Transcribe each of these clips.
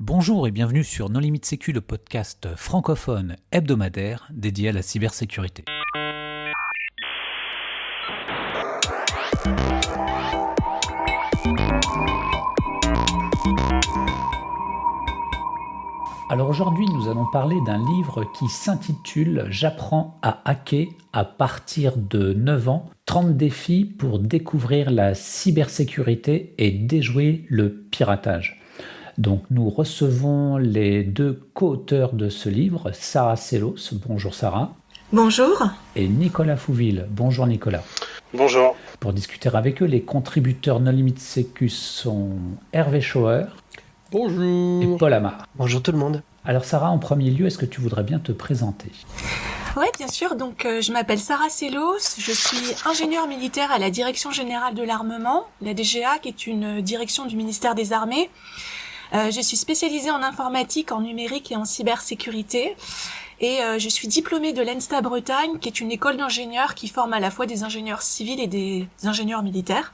Bonjour et bienvenue sur Non Limite Sécu, le podcast francophone hebdomadaire dédié à la cybersécurité. Alors aujourd'hui, nous allons parler d'un livre qui s'intitule « J'apprends à hacker à partir de 9 ans, 30 défis pour découvrir la cybersécurité et déjouer le piratage ». Donc nous recevons les deux co-auteurs de ce livre, Sarah Sellos, bonjour Sarah. Bonjour. Et Nicolas Fouville, bonjour Nicolas. Bonjour. Pour discuter avec eux, les contributeurs Non Limite Sécu sont Hervé Schauer. Bonjour. Et Paul Amar. Bonjour tout le monde. Alors Sarah, en premier lieu, est-ce que tu voudrais bien te présenter ? Oui, bien sûr. Donc, je m'appelle Sarah Sellos. Je suis ingénieure militaire à la Direction Générale de l'Armement, la DGA, qui est une direction du ministère des Armées. Je suis spécialisée en informatique, en numérique et en cybersécurité. Et je suis diplômée de l'ENSTA Bretagne, qui est une école d'ingénieurs qui forme à la fois des ingénieurs civils et des ingénieurs militaires.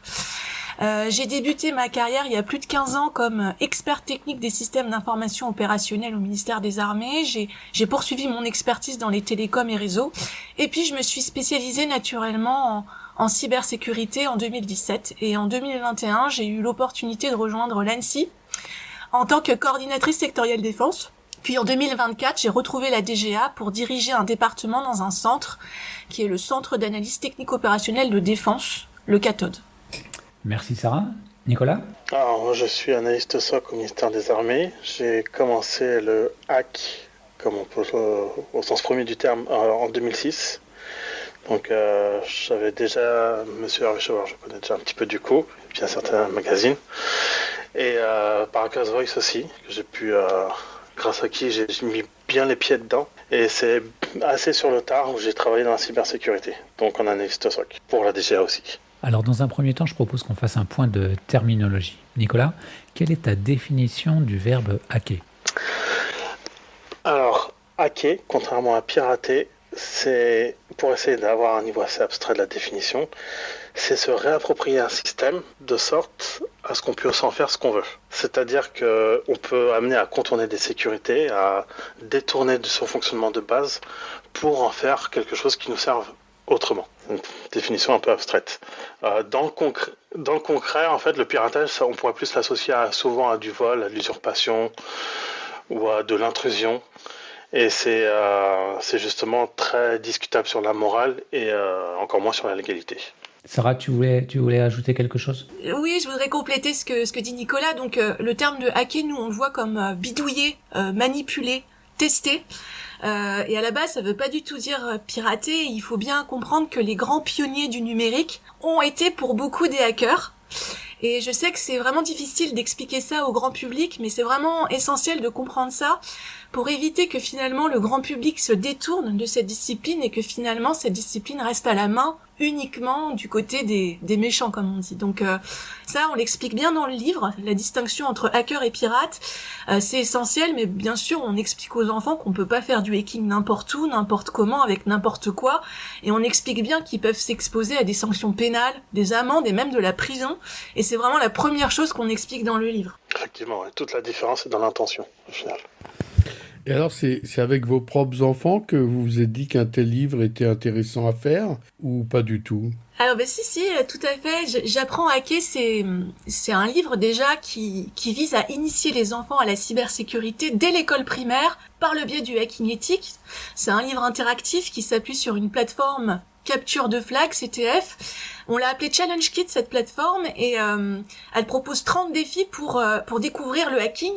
J'ai débuté ma carrière il y a plus de 15 ans comme expert technique des systèmes d'information opérationnels au ministère des Armées. J'ai poursuivi mon expertise dans les télécoms et réseaux. Et puis je me suis spécialisée naturellement en cybersécurité en 2017. Et en 2021, j'ai eu l'opportunité de rejoindre l'ANSSI en tant que coordinatrice sectorielle défense. Puis en 2024, j'ai retrouvé la DGA pour diriger un département dans un centre qui est le Centre d'analyse technique opérationnelle de défense, le CATOD. Merci Sarah. Nicolas ? Alors moi je suis analyste SOC au ministère des Armées. J'ai commencé le hack, comme on peut au sens premier du terme, en 2006. Donc j'avais déjà Monsieur Hervé Schauer, je connais déjà un petit peu du coup, et puis un certain magazine. Et par Hackers Voice aussi, que j'ai pu, grâce à qui j'ai mis bien les pieds dedans. Et c'est assez sur le tard où j'ai travaillé dans la cybersécurité, donc en analyste SOC, pour la DGA aussi. Alors dans un premier temps, je propose qu'on fasse un point de terminologie. Nicolas, quelle est ta définition du verbe hacker ? Alors, hacker, contrairement à pirater, c'est, pour essayer d'avoir un niveau assez abstrait de la définition, c'est se réapproprier un système de sorte à ce qu'on puisse en faire ce qu'on veut. C'est-à-dire qu'on peut amener à contourner des sécurités, à détourner de son fonctionnement de base pour en faire quelque chose qui nous serve autrement. Une définition un peu abstraite. Dans le concret, en fait, le piratage, ça, on pourrait plus l'associer souvent à du vol, à de l'usurpation ou à de l'intrusion. Et c'est justement très discutable sur la morale et encore moins sur la légalité. Sarah, tu voulais ajouter quelque chose ? Oui, je voudrais compléter ce que dit Nicolas. Donc, le terme de hacker, nous, on le voit comme bidouiller, manipuler, tester. Et à la base, ça veut pas du tout dire pirater. Il faut bien comprendre que les grands pionniers du numérique ont été pour beaucoup des hackers. Et je sais que c'est vraiment difficile d'expliquer ça au grand public, mais c'est vraiment essentiel de comprendre ça pour éviter que finalement le grand public se détourne de cette discipline et que finalement cette discipline reste à la main uniquement du côté des méchants, comme on dit. Donc ça, on l'explique bien dans le livre, la distinction entre hacker et pirate, c'est essentiel, mais bien sûr, on explique aux enfants qu'on peut pas faire du hacking n'importe où, n'importe comment, avec n'importe quoi, et on explique bien qu'ils peuvent s'exposer à des sanctions pénales, des amendes et même de la prison, et c'est vraiment la première chose qu'on explique dans le livre. Effectivement, ouais. Toute la différence est dans l'intention, au final. Et alors, c'est avec vos propres enfants que vous vous êtes dit qu'un tel livre était intéressant à faire ou pas du tout ? Alors si, tout à fait. J'apprends à hacker, c'est un livre déjà qui vise à initier les enfants à la cybersécurité dès l'école primaire par le biais du hacking éthique. C'est un livre interactif qui s'appuie sur une plateforme capture de flag, CTF. On l'a appelé Challenge Kit, cette plateforme, et elle propose 30 défis pour découvrir le hacking.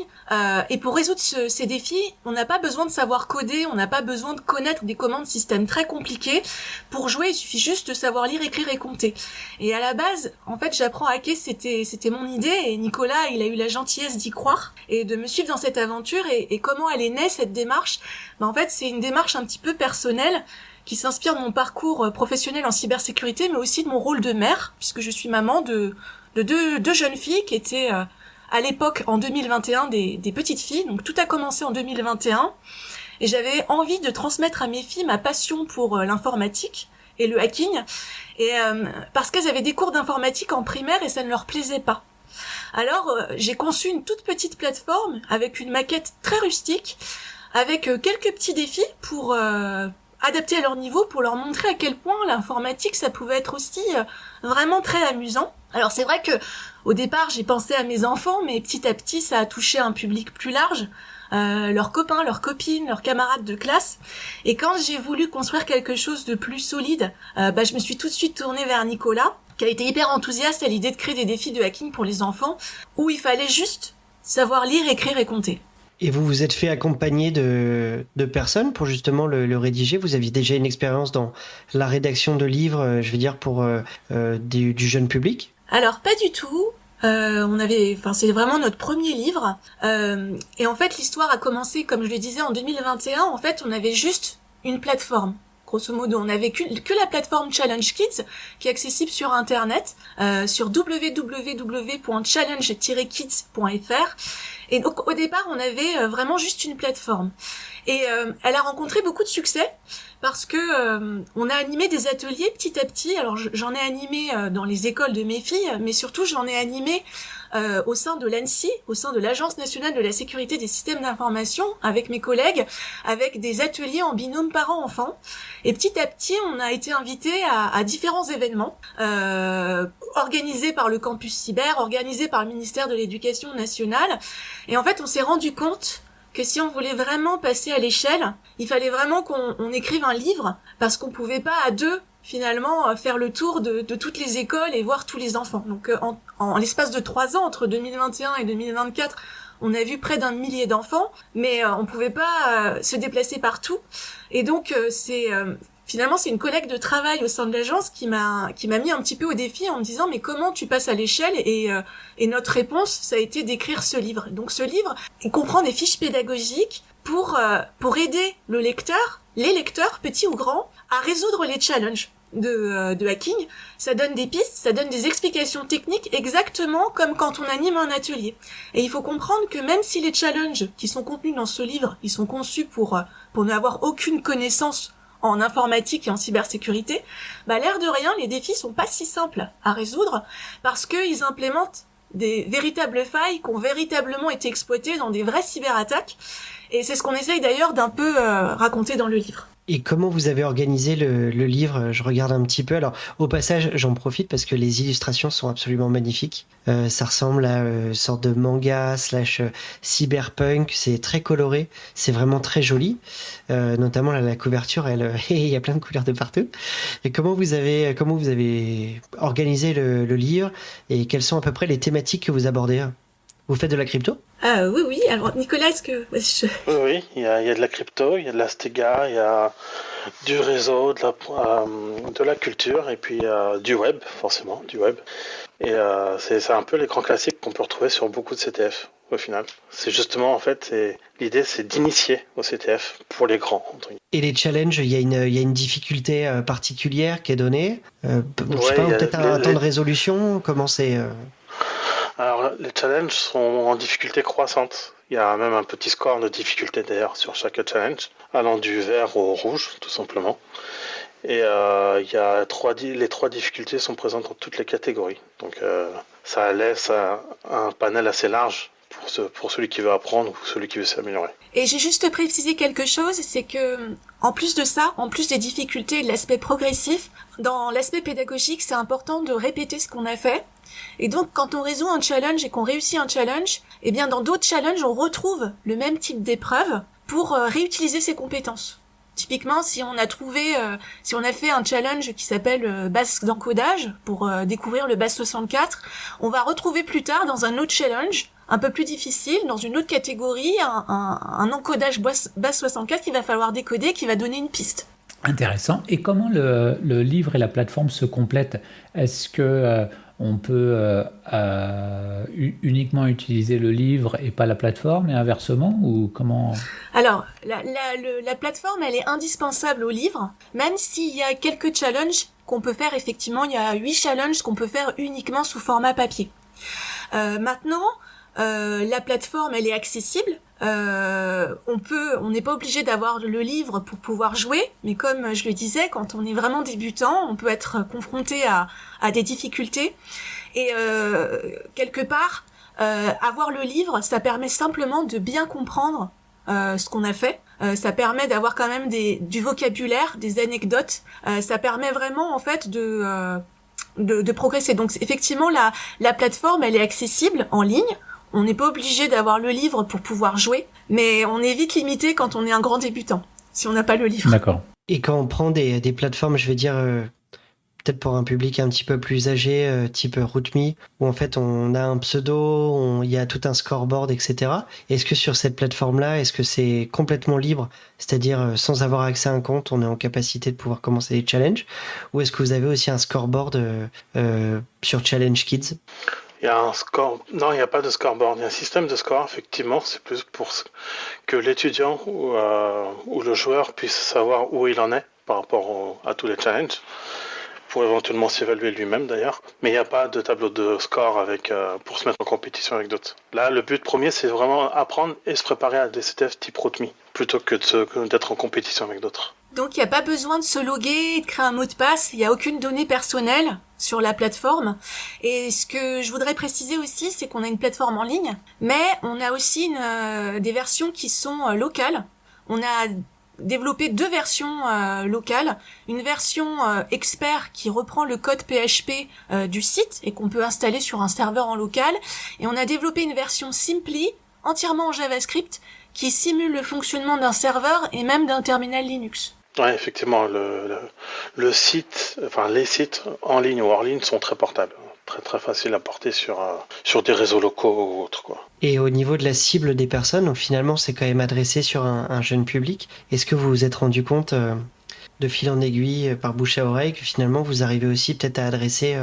Et pour résoudre ces défis, on n'a pas besoin de savoir coder, on n'a pas besoin de connaître des commandes système très compliquées. Pour jouer, il suffit juste de savoir lire, écrire et compter. Et à la base, en fait, j'apprends à hacker, c'était mon idée, et Nicolas, il a eu la gentillesse d'y croire et de me suivre dans cette aventure. Et comment elle est née, cette démarche ? En fait, c'est une démarche un petit peu personnelle, qui s'inspire de mon parcours professionnel en cybersécurité, mais aussi de mon rôle de mère, puisque je suis maman de deux jeunes filles qui étaient à l'époque, en 2021, des petites filles. Donc tout a commencé en 2021, et j'avais envie de transmettre à mes filles ma passion pour l'informatique et le hacking, et parce qu'elles avaient des cours d'informatique en primaire et ça ne leur plaisait pas. Alors, j'ai conçu une toute petite plateforme avec une maquette très rustique, avec quelques petits défis pour adapter à leur niveau, pour leur montrer à quel point l'informatique, ça pouvait être aussi vraiment très amusant. Alors c'est vrai que au départ, j'ai pensé à mes enfants, mais petit à petit, ça a touché un public plus large. Leurs copains, leurs copines, leurs camarades de classe. Et quand j'ai voulu construire quelque chose de plus solide, je me suis tout de suite tournée vers Nicolas, qui a été hyper enthousiaste à l'idée de créer des défis de hacking pour les enfants, où il fallait juste savoir lire, écrire et compter. Et vous vous êtes fait accompagner de personnes pour justement le rédiger. Vous aviez déjà une expérience dans la rédaction de livres, je veux dire, pour du jeune public? Alors, pas du tout. C'est vraiment notre premier livre. Et en fait, l'histoire a commencé, comme je le disais, en 2021. En fait, on avait juste une plateforme. Grosso modo, on avait que la plateforme Challenge Kids, qui est accessible sur Internet, sur www.challenge-kids.fr. Et donc, au départ, on avait vraiment juste une plateforme. Et elle a rencontré beaucoup de succès parce que on a animé des ateliers petit à petit. Alors, j'en ai animé dans les écoles de mes filles, mais surtout, j'en ai animé au sein de l'ANSSI, au sein de l'Agence nationale de la sécurité des systèmes d'information, avec mes collègues, avec des ateliers en binôme parents-enfants. Et petit à petit, on a été invités à différents événements organisés par le campus cyber, organisés par le ministère de l'Éducation nationale. Et en fait, on s'est rendu compte que si on voulait vraiment passer à l'échelle, il fallait vraiment qu'on écrive un livre, parce qu'on pouvait pas à deux finalement faire le tour de toutes les écoles et voir tous les enfants. Donc en l'espace de 3 ans, entre 2021 et 2024, on a vu près d'1 millier d'enfants, mais on pouvait pas se déplacer partout. Et donc finalement c'est une collègue de travail au sein de l'agence qui m'a mis un petit peu au défi en me disant mais comment tu passes à l'échelle, et notre réponse ça a été d'écrire ce livre. Donc ce livre, il comprend des fiches pédagogiques pour aider les lecteurs, petits ou grands, à résoudre les challenges de hacking. Ça donne des pistes, ça donne des explications techniques exactement comme quand on anime un atelier. Et il faut comprendre que même si les challenges qui sont contenus dans ce livre, ils sont conçus pour n'avoir aucune connaissance en informatique et en cybersécurité, l'air de rien, les défis sont pas si simples à résoudre parce qu'ils implémentent des véritables failles qui ont véritablement été exploitées dans des vraies cyberattaques. Et c'est ce qu'on essaye d'ailleurs d'un peu raconter dans le livre. Et comment vous avez organisé le livre? Je regarde un petit peu. Alors, au passage, j'en profite parce que les illustrations sont absolument magnifiques. Ça ressemble à une sorte de manga / cyberpunk. C'est très coloré. C'est vraiment très joli. Notamment la couverture, il y a plein de couleurs de partout. Et comment vous avez organisé le livre, et quelles sont à peu près les thématiques que vous abordez? Vous faites de la crypto? Oui. Alors, Nicolas, est-ce que... Oui, il y a de la crypto, il y a de la Stega, il y a du réseau, de la culture, et puis du web, forcément, du web. Et c'est un peu les grands classiques qu'on peut retrouver sur beaucoup de CTF, au final. C'est justement, en fait, l'idée, c'est d'initier au CTF pour les grands. Et les challenges, il y a une difficulté particulière qui est donnée? Peut-être un temps de résolution? Comment c'est... Alors, les challenges sont en difficulté croissante. Il y a même un petit score de difficulté d'ailleurs sur chaque challenge, allant du vert au rouge, tout simplement. Et les 3 difficultés sont présentes dans toutes les catégories. Donc, ça laisse un panel assez large pour celui qui veut apprendre ou celui qui veut s'améliorer. Et j'ai juste précisé quelque chose, c'est que, en plus de ça, en plus des difficultés et de l'aspect progressif, dans l'aspect pédagogique, c'est important de répéter ce qu'on a fait. Et donc, quand on résout un challenge et qu'on réussit un challenge, eh bien, dans d'autres challenges, on retrouve le même type d'épreuve pour réutiliser ses compétences. Typiquement, si on a fait un challenge qui s'appelle base d'encodage pour découvrir le base 64, on va retrouver plus tard dans un autre challenge un peu plus difficile, dans une autre catégorie, un encodage base 64 qu'il va falloir décoder, qui va donner une piste. Intéressant. Et comment le livre et la plateforme se complètent? Est-ce que on peut uniquement utiliser le livre et pas la plateforme, et inversement, ou comment? Alors, la plateforme, elle est indispensable au livre, même s'il y a quelques challenges qu'on peut faire. Effectivement, il y a 8 challenges qu'on peut faire uniquement sous format papier. Maintenant, la plateforme, elle est accessible. On n'est pas obligé d'avoir le livre pour pouvoir jouer, mais comme je le disais, quand on est vraiment débutant, on peut être confronté à des difficultés. Et quelque part, avoir le livre, ça permet simplement de bien comprendre ce qu'on a fait. Ça permet d'avoir quand même du vocabulaire, des anecdotes. Ça permet vraiment en fait de progresser. Donc effectivement, la plateforme, elle est accessible en ligne. On n'est pas obligé d'avoir le livre pour pouvoir jouer, mais on est vite limité quand on est un grand débutant, si on n'a pas le livre. D'accord. Et quand on prend des plateformes, je vais dire, peut-être pour un public un petit peu plus âgé, type RootMe, où en fait on a un pseudo, il y a tout un scoreboard, etc. Est-ce que sur cette plateforme-là, est-ce que c'est complètement libre, c'est-à-dire sans avoir accès à un compte, on est en capacité de pouvoir commencer les challenges, ou est-ce que vous avez aussi un scoreboard sur Challenge Kids? Il y a un score. Non, il n'y a pas de scoreboard. Il y a un système de score, effectivement. C'est plus pour que l'étudiant ou le joueur puisse savoir où il en est par rapport à tous les challenges, pour éventuellement s'évaluer lui-même d'ailleurs. Mais il n'y a pas de tableau de score pour se mettre en compétition avec d'autres. Là, le but premier, c'est vraiment apprendre et se préparer à des CTF type RootMe, plutôt que d'être en compétition avec d'autres. Donc il n'y a pas besoin de se loguer et de créer un mot de passe, il n'y a aucune donnée personnelle sur la plateforme. Et ce que je voudrais préciser aussi, c'est qu'on a une plateforme en ligne, mais on a aussi des versions qui sont locales. On a développé 2 versions locales, une version expert qui reprend le code PHP du site et qu'on peut installer sur un serveur en local, et on a développé une version Simply, entièrement en JavaScript, qui simule le fonctionnement d'un serveur et même d'un terminal Linux. Ouais, effectivement, le site, enfin les sites en ligne ou hors ligne sont très portables, très très faciles à porter sur des réseaux locaux ou autres, quoi. Et au niveau de la cible des personnes, donc finalement c'est quand même adressé sur un jeune public. Est-ce que vous vous êtes rendu compte de fil en aiguille, par bouche à oreille, que finalement vous arrivez aussi peut-être à adresser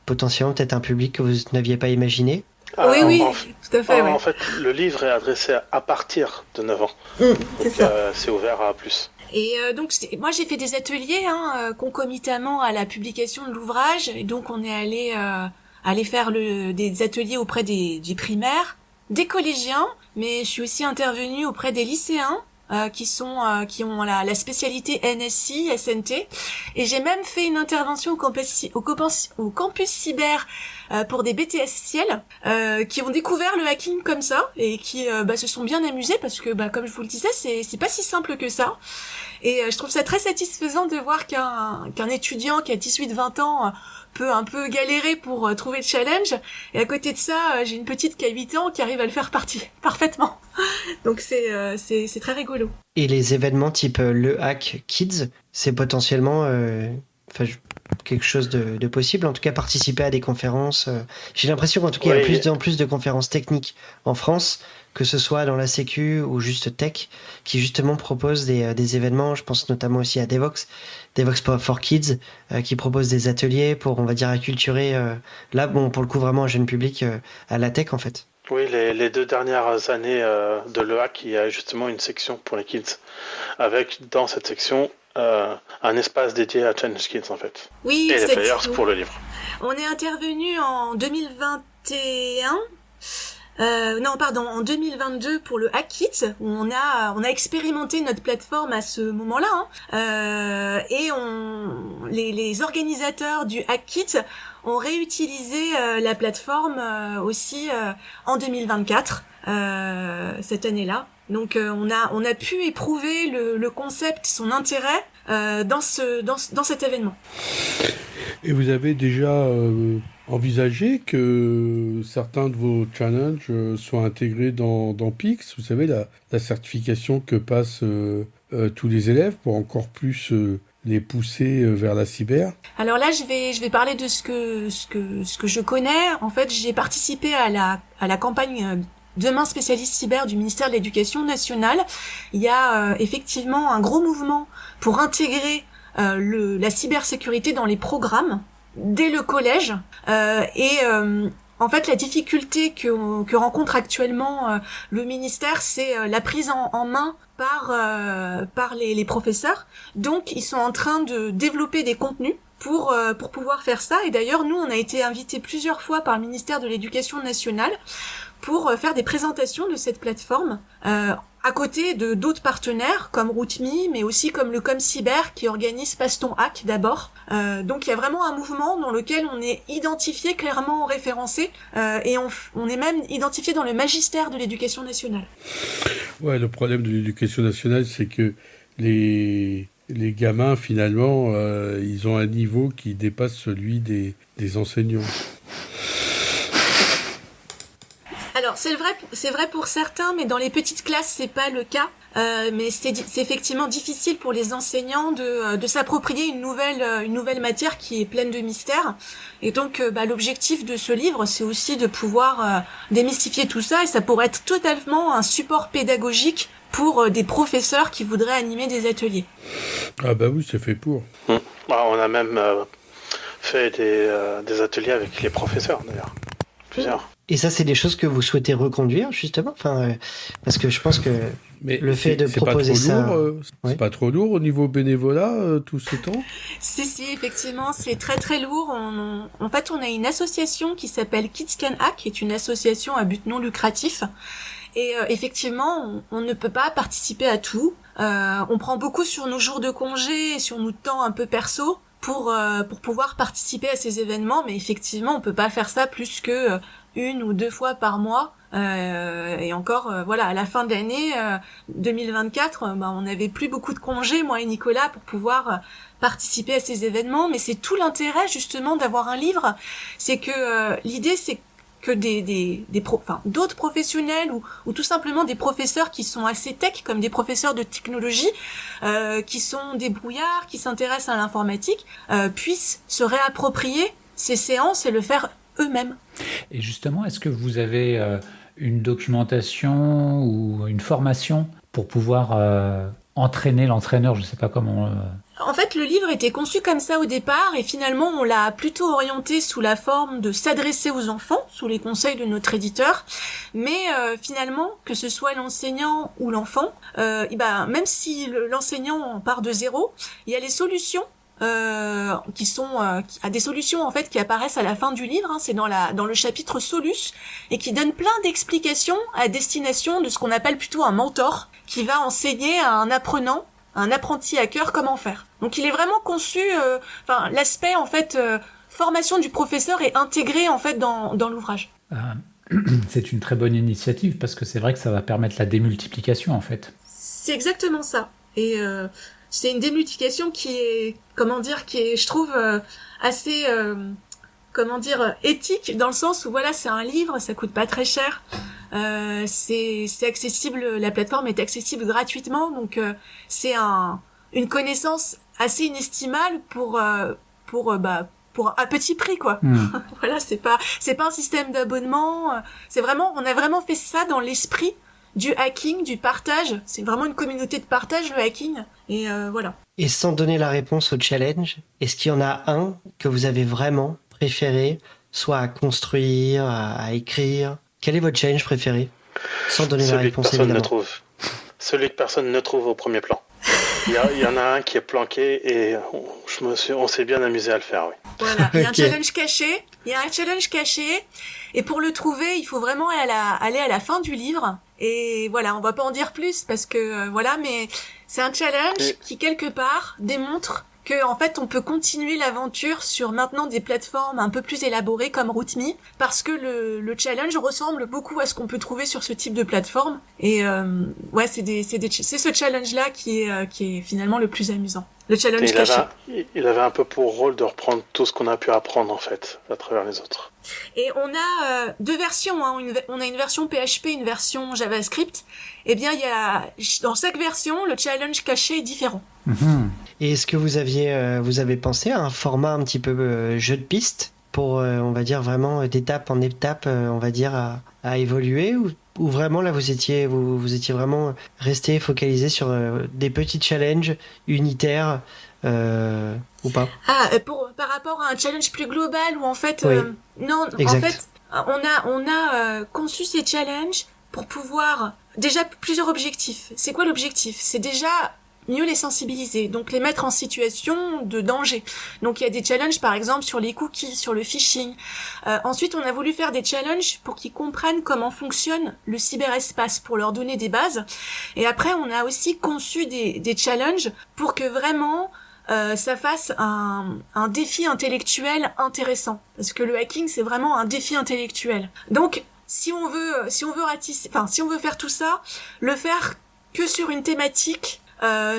potentiellement peut-être un public que vous n'aviez pas imaginé? Oui, tout à fait. En fait, le livre est adressé à partir de 9 ans. C'est ça. C'est ouvert à plus. Et donc moi j'ai fait des ateliers concomitamment à la publication de l'ouvrage, et donc on est allé faire des ateliers auprès des primaires, des collégiens, mais je suis aussi intervenue auprès des lycéens qui ont la spécialité NSI, SNT, et j'ai même fait une intervention au campus cyber pour des BTS ciel qui ont découvert le hacking comme ça et qui se sont bien amusés, parce que comme je vous le disais, c'est pas si simple que ça. Et je trouve ça très satisfaisant de voir qu'un étudiant qui a 18-20 ans peut un peu galérer pour trouver le challenge, et à côté de ça, j'ai une petite qui a 8 ans qui arrive à le faire parfaitement. Donc c'est très rigolo. Et les événements type le Hack Kids, c'est potentiellement quelque chose de possible, en tout cas participer à des conférences. J'ai l'impression qu'en tout cas il y a de plus en plus de conférences techniques en France, que ce soit dans la sécu ou juste tech, qui justement proposent des événements. Je pense notamment aussi à Devox for Kids, qui propose des ateliers pour, on va dire, acculturer, là, bon, pour le coup, vraiment un jeune public à la tech, en fait. Oui, les 2 dernières années de l'EHAC, il y a justement une section pour les kids, avec dans cette section un espace dédié à Challenge Kids, en fait. Oui, et les flyers pour le livre. On est intervenu en 2021. En 2022 pour le Hack Kids, où on a expérimenté notre plateforme à ce moment-là, et les organisateurs du Hack Kids ont réutilisé la plateforme aussi en 2024 cette année-là. Donc on a pu éprouver le concept, son intérêt dans cet événement. Et vous avez déjà envisagé que certains de vos challenges soient intégrés dans PIX, vous savez, la certification que passent tous les élèves pour encore plus les pousser vers la cyber? Alors là, je vais parler de ce que je connais. En fait, j'ai participé à la campagne Demain spécialiste cyber du ministère de l'Éducation nationale. Il y a effectivement un gros mouvement pour intégrer la cybersécurité dans les programmes dès le collège, en fait, la difficulté que rencontre actuellement le ministère, c'est la prise en main par les professeurs. Donc, ils sont en train de développer des contenus pour pouvoir faire ça. Et d'ailleurs, nous, on a été invités plusieurs fois par le ministère de l'Éducation nationale pour faire des présentations de cette plateforme à côté de d'autres partenaires comme RootMe, mais aussi comme le ComCyber qui organise Passe ton hack d'abord. Donc il y a vraiment un mouvement dans lequel on est identifié, clairement référencé, et on est même identifié dans le magistère de l'éducation nationale. Ouais, le problème de l'éducation nationale, c'est que les gamins, finalement, ils ont un niveau qui dépasse celui des enseignants. Alors c'est vrai pour certains, mais dans les petites classes c'est pas le cas. Mais c'est effectivement difficile pour les enseignants de s'approprier une nouvelle matière qui est pleine de mystères. Et donc l'objectif de ce livre, c'est aussi de pouvoir démystifier tout ça, et ça pourrait être totalement un support pédagogique pour des professeurs qui voudraient animer des ateliers. Ah bah oui, c'est fait pour. On a même fait des ateliers avec les professeurs d'ailleurs, plusieurs. Et ça, c'est des choses que vous souhaitez reconduire, justement, parce que je pense que mais le fait de proposer pas trop ça... lourd, ouais. C'est pas trop lourd au niveau bénévolat, tout ce temps? Si, effectivement, c'est très très lourd. En fait, on a une association qui s'appelle Kids Can Hack, qui est une association à but non lucratif. Et effectivement, on ne peut pas participer à tout. On prend beaucoup sur nos jours de congé et sur nos temps un peu perso pour pouvoir participer à ces événements, mais effectivement, on peut pas faire ça plus que 1 ou 2 fois par mois. Et encore, à la fin de l'année 2024, on n'avait plus beaucoup de congés, moi et Nicolas, pour pouvoir participer à ces événements. Mais c'est tout l'intérêt justement d'avoir un livre, c'est que l'idée c'est que d'autres professionnels ou tout simplement des professeurs qui sont assez tech, comme des professeurs de technologie, qui sont débrouillards, qui s'intéressent à l'informatique, puissent se réapproprier ces séances et le faire eux-mêmes. Et justement, est-ce que vous avez une documentation ou une formation pour pouvoir entraîner l'entraîneur, je ne sais pas comment... En fait, le livre était conçu comme ça au départ, et finalement, on l'a plutôt orienté sous la forme de s'adresser aux enfants, sous les conseils de notre éditeur. Mais finalement, que ce soit l'enseignant ou l'enfant, même si l'enseignant part de zéro, il y a les solutions des solutions en fait qui apparaissent à la fin du livre, c'est dans le chapitre Solus, et qui donne plein d'explications à destination de ce qu'on appelle plutôt un mentor, qui va enseigner à un apprenant, un apprenti hacker, comment faire. Donc il est vraiment conçu, l'aspect en fait formation du professeur est intégré en fait dans l'ouvrage. C'est une très bonne initiative, parce que c'est vrai que ça va permettre la démultiplication en fait. C'est exactement ça. Et c'est une démultiplication qui est, je trouve, assez, éthique, dans le sens où c'est un livre, ça coûte pas très cher, c'est accessible, la plateforme est accessible gratuitement, donc c'est une connaissance assez inestimable pour un petit prix, quoi. c'est pas un système d'abonnement, on a vraiment fait ça dans l'esprit du hacking, du partage. C'est vraiment une communauté de partage, le hacking. Et voilà. Et sans donner la réponse au challenge, est-ce qu'il y en a un que vous avez vraiment préféré, soit à construire, à écrire? Quel est votre challenge préféré? Sans donner la réponse, évidemment. Celui que personne ne trouve au premier plan. Il y en a un qui est planqué et on s'est bien amusé à le faire, oui. Voilà, il y a un challenge caché. Et pour le trouver, il faut vraiment aller à la fin du livre. Et voilà, on va pas en dire plus parce que mais c'est un challenge qui quelque part démontre que en fait on peut continuer l'aventure sur maintenant des plateformes un peu plus élaborées comme RootMe, parce que le challenge ressemble beaucoup à ce qu'on peut trouver sur ce type de plateforme. Et c'est ce challenge là qui est finalement le plus amusant. Le challenge caché. Il avait un peu pour rôle de reprendre tout ce qu'on a pu apprendre en fait à travers les autres. Et on a 2 versions, on a une version PHP, une version JavaScript. Eh bien, il y a dans chaque version, le challenge caché est différent. Et est-ce que vous avez pensé à un format un petit peu jeu de piste pour, on va dire vraiment d'étape en étape, on va dire à évoluer, ou vraiment là vous étiez vraiment resté focalisé sur des petits challenges unitaires ou pas? Par rapport à un challenge plus global où en fait oui. Non, exact. En fait on a conçu ces challenges pour pouvoir déjà plusieurs objectifs. C'est quoi l'objectif? C'est déjà mieux les sensibiliser, donc les mettre en situation de danger. Donc il y a des challenges par exemple sur les cookies, sur le phishing. Ensuite on a voulu faire des challenges pour qu'ils comprennent comment fonctionne le cyberespace, pour leur donner des bases. Et après on a aussi conçu des challenges pour que vraiment ça fasse un défi intellectuel intéressant, parce que le hacking c'est vraiment un défi intellectuel. Donc si on veut faire tout ça, le faire que sur une thématique,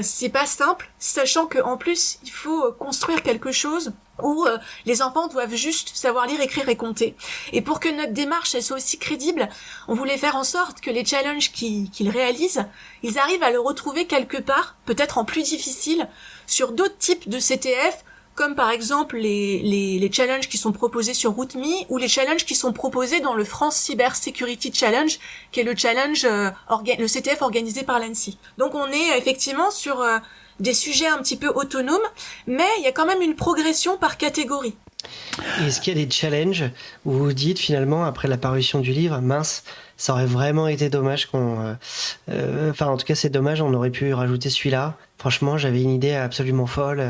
c'est pas simple, sachant que en plus il faut construire quelque chose où les enfants doivent juste savoir lire, écrire et compter. Et pour que notre démarche elle soit aussi crédible, on voulait faire en sorte que les challenges qu'ils réalisent, ils arrivent à le retrouver quelque part, peut-être en plus difficile, sur d'autres types de CTF, comme par exemple les challenges qui sont proposés sur RootMe ou les challenges qui sont proposés dans le France Cyber Security Challenge, qui est le challenge le CTF organisé par l'ANSSI. Donc on est effectivement sur des sujets un petit peu autonomes, mais il y a quand même une progression par catégorie. Et est-ce qu'il y a des challenges où vous dites finalement, après la parution du livre, mince, ça aurait vraiment été dommage qu'on... Enfin, en tout cas, c'est dommage, on aurait pu rajouter celui-là. Franchement, j'avais une idée absolument folle.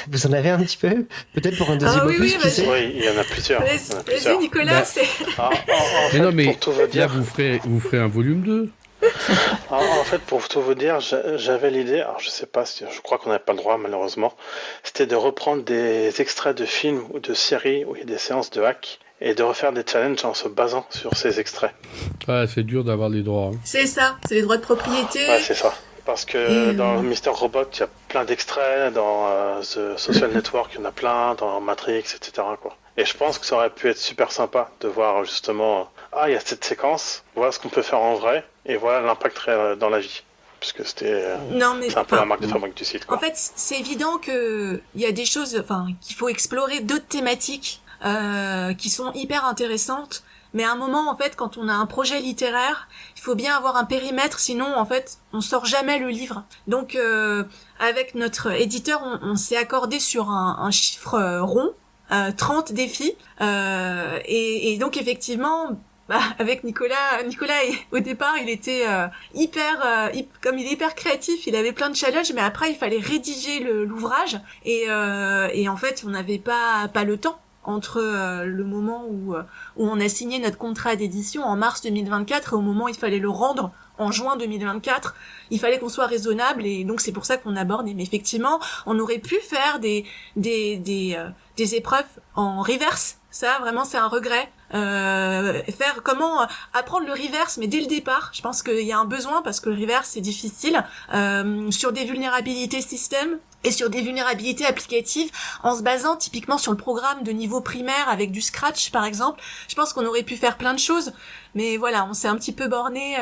Vous en avez un petit peu? Peut-être pour un deuxième opus, qui sait? Oui, il y en a plusieurs. Vas-y, Nicolas, c'est... Mais non, mais là, vous ferez un volume 2. En fait, pour tout vous dire, j'avais l'idée, alors je sais pas, je crois qu'on n'avait pas le droit malheureusement, c'était de reprendre des extraits de films ou de séries où il y a des séances de hack et de refaire des challenges en se basant sur ces extraits. Ah, c'est dur d'avoir les droits. C'est ça, c'est les droits de propriété. Ouais, c'est ça. Parce que dans Mr. Robot, il y a plein d'extraits, dans The Social Network, il y en a plein, dans Matrix, etc., quoi. Et je pense que ça aurait pu être super sympa de voir justement, il y a cette séquence, voilà ce qu'on peut faire en vrai, et voilà l'impact dans la vie. Puisque c'est un peu la marque de fabrique du site, quoi. En fait, c'est évident que il y a des choses, qu'il faut explorer d'autres thématiques qui sont hyper intéressantes. Mais à un moment, en fait, quand on a un projet littéraire, il faut bien avoir un périmètre, sinon, en fait, on sort jamais le livre. Donc, avec notre éditeur, on s'est accordé sur un chiffre rond, 30 défis. Et donc, effectivement, avec Nicolas, au départ, il était comme il est hyper créatif, il avait plein de challenges, mais après, il fallait rédiger l'ouvrage. Et en fait, on n'avait pas le temps. Entre le moment où on a signé notre contrat d'édition en mars 2024 et au moment où il fallait le rendre en juin 2024, il fallait qu'on soit raisonnable et donc c'est pour ça qu'on aborde. Mais effectivement, on aurait pu faire des épreuves en reverse. Ça, vraiment, c'est un regret. Faire comment apprendre le reverse, mais dès le départ. Je pense qu'il y a un besoin parce que le reverse, c'est difficile. Sur des vulnérabilités système et sur des vulnérabilités applicatives, en se basant typiquement sur le programme de niveau primaire avec du Scratch, par exemple. Je pense qu'on aurait pu faire plein de choses. Mais voilà, on s'est un petit peu borné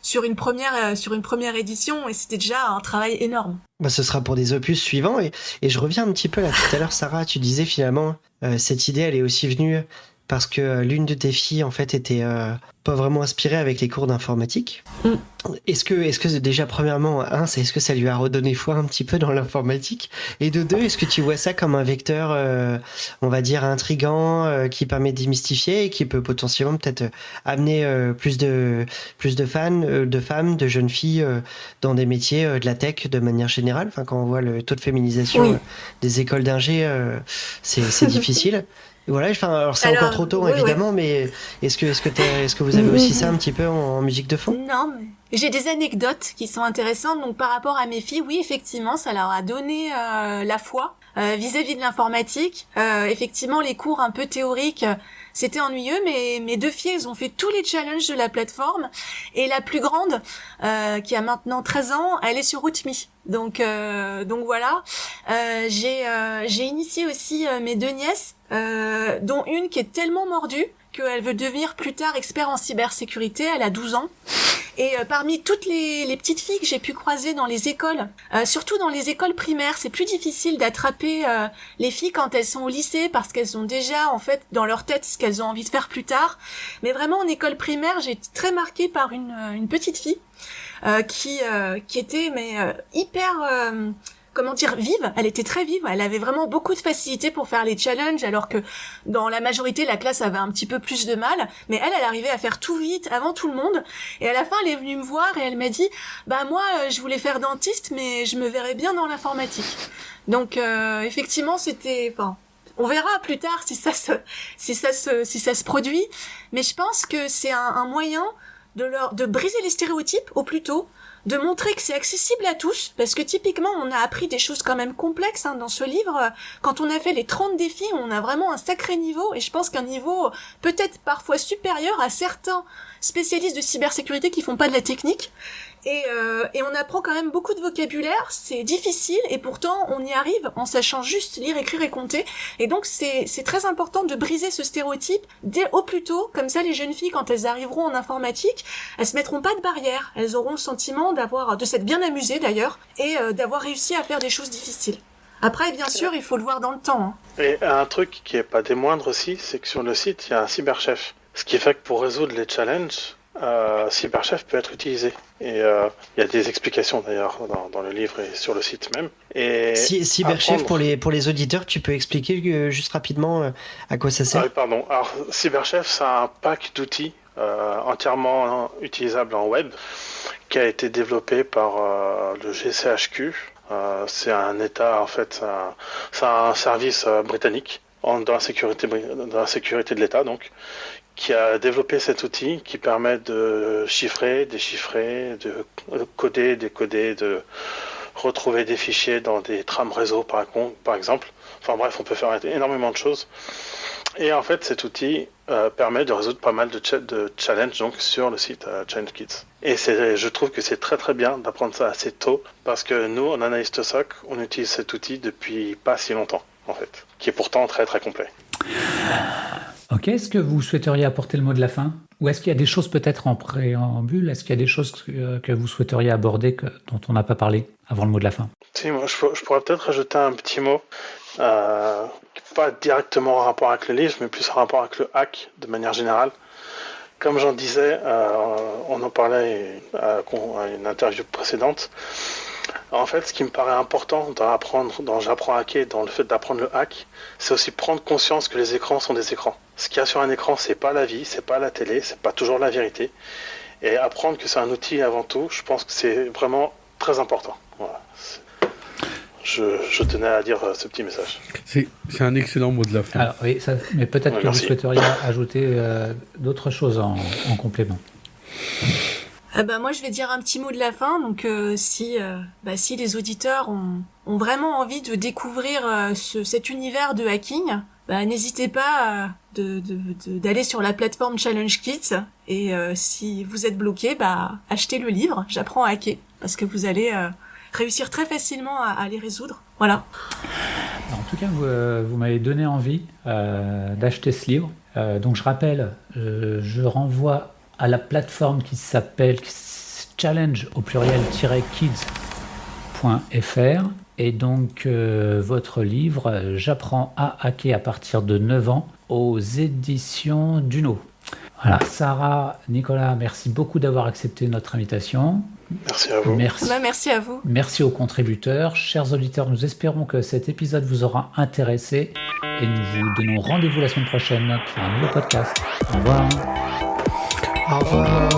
sur une première édition et c'était déjà un travail énorme. Ce sera pour des opus suivants et je reviens un petit peu là tout à l'heure, Sarah, tu disais finalement cette idée elle est aussi venue parce que l'une de tes filles en fait était pas vraiment inspirée avec les cours d'informatique. Est-ce que déjà premièrement, est-ce que ça lui a redonné foi un petit peu dans l'informatique, et de deux, est-ce que tu vois ça comme un vecteur on va dire intriguant qui permet de démystifier et qui peut potentiellement peut-être amener plus de fans, de femmes, de jeunes filles dans des métiers de la tech de manière générale. Enfin, quand on voit le taux de féminisation des écoles d'ingé, c'est difficile. Voilà, alors c'est encore trop tôt évidemment, mais est-ce que vous avez aussi ça un petit peu en musique de fond? Non, mais j'ai des anecdotes qui sont intéressantes. Donc par rapport à mes filles, oui, effectivement, ça leur a donné la foi vis-à-vis de l'informatique. Effectivement, les cours un peu théoriques, c'était ennuyeux, mais mes deux filles, elles ont fait tous les challenges de la plateforme. Et la plus grande, qui a maintenant 13 ans, elle est sur RootMe. Donc voilà. J'ai initié aussi mes deux nièces, dont une qui est tellement mordue qu'elle veut devenir plus tard expert en cybersécurité. Elle a 12 ans. Et parmi toutes les petites filles que j'ai pu croiser dans les écoles, surtout dans les écoles primaires, c'est plus difficile d'attraper les filles quand elles sont au lycée parce qu'elles ont déjà en fait dans leur tête ce qu'elles ont envie de faire plus tard. Mais vraiment en école primaire, j'ai été très marquée par une petite fille qui était hyper vive. Elle était très vive. Elle avait vraiment beaucoup de facilité pour faire les challenges, alors que dans la majorité, la classe avait un petit peu plus de mal. Mais elle arrivait à faire tout vite, avant tout le monde. Et à la fin, elle est venue me voir et elle m'a dit, moi, je voulais faire dentiste, mais je me verrais bien dans l'informatique. Donc, effectivement, on verra plus tard si ça se produit. Mais je pense que c'est un moyen de briser les stéréotypes au plus tôt, de montrer que c'est accessible à tous, parce que typiquement on a appris des choses quand même complexes dans ce livre. Quand on a fait les 30 défis, on a vraiment un sacré niveau, et je pense qu'un niveau peut-être parfois supérieur à certains spécialistes de cybersécurité qui font pas de la technique. Et on apprend quand même beaucoup de vocabulaire, c'est difficile, et pourtant on y arrive en sachant juste lire, écrire et compter. Et donc c'est très important de briser ce stéréotype au plus tôt, comme ça les jeunes filles, quand elles arriveront en informatique, elles se mettront pas de barrière, elles auront le sentiment de s'être bien amusées d'ailleurs, et d'avoir réussi à faire des choses difficiles. Après, bien sûr, il faut le voir dans le temps. Et un truc qui est pas des moindres aussi, c'est que sur le site, il y a un cyberchef. Ce qui fait que pour résoudre les challenges, Cyberchef peut être utilisé. Et il y a des explications d'ailleurs dans le livre et sur le site même. Et Cyberchef, pour les auditeurs, tu peux expliquer juste rapidement à quoi ça sert? Oui, pardon. Alors, Cyberchef, c'est un pack d'outils entièrement utilisable en web qui a été développé par le GCHQ. C'est un État, en fait, c'est un service britannique dans la sécurité de l'État, donc, qui a développé cet outil qui permet de chiffrer, déchiffrer, de coder, décoder, de retrouver des fichiers dans des trames réseau par exemple. Enfin bref, on peut faire énormément de choses. Et en fait, cet outil permet de résoudre pas mal de challenges donc, sur le site Challenge Kids. Et je trouve que c'est très très bien d'apprendre ça assez tôt, parce que nous, en analyste SOC, on utilise cet outil depuis pas si longtemps, en fait, qui est pourtant très très complet. Ok, est-ce que vous souhaiteriez apporter le mot de la fin? Ou est-ce qu'il y a des choses peut-être en préambule? Est-ce qu'il y a des choses que vous souhaiteriez aborder dont on n'a pas parlé avant le mot de la fin? Si, moi je pourrais peut-être rajouter un petit mot, pas directement en rapport avec le livre, mais plus en rapport avec le hack de manière générale. Comme j'en disais, on en parlait à une interview précédente. En fait, ce qui me paraît important dans J'apprends à hacker, dans le fait d'apprendre le hack, c'est aussi prendre conscience que les écrans sont des écrans. Ce qu'il y a sur un écran, c'est pas la vie, c'est pas la télé, c'est pas toujours la vérité. Et apprendre que c'est un outil avant tout, je pense que c'est vraiment très important. Voilà. Je tenais à dire ce petit message. C'est un excellent mot de la fin. Alors, oui, mais peut-être que vous souhaiteriez ajouter d'autres choses en complément. Moi, je vais dire un petit mot de la fin. Donc, si les auditeurs ont vraiment envie de découvrir cet univers de hacking, n'hésitez pas d'aller sur la plateforme Challenge Kids. Et si vous êtes bloqué, achetez le livre J'apprends à hacker, parce que vous allez réussir très facilement à les résoudre. Voilà. En tout cas, vous m'avez donné envie d'acheter ce livre. Donc, je rappelle, je renvoie à la plateforme qui s'appelle challenge au pluriel kids.fr, et donc votre livre J'apprends à hacker à partir de 9 ans aux éditions Duno. Voilà, Sarah, Nicolas, merci beaucoup d'avoir accepté notre invitation. Merci à vous. Merci à vous. Merci aux contributeurs. Chers auditeurs, nous espérons que cet épisode vous aura intéressé, et nous vous donnons rendez-vous la semaine prochaine pour un nouveau podcast. Au revoir. Au revoir.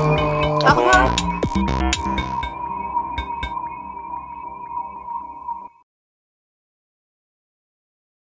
Au revoir.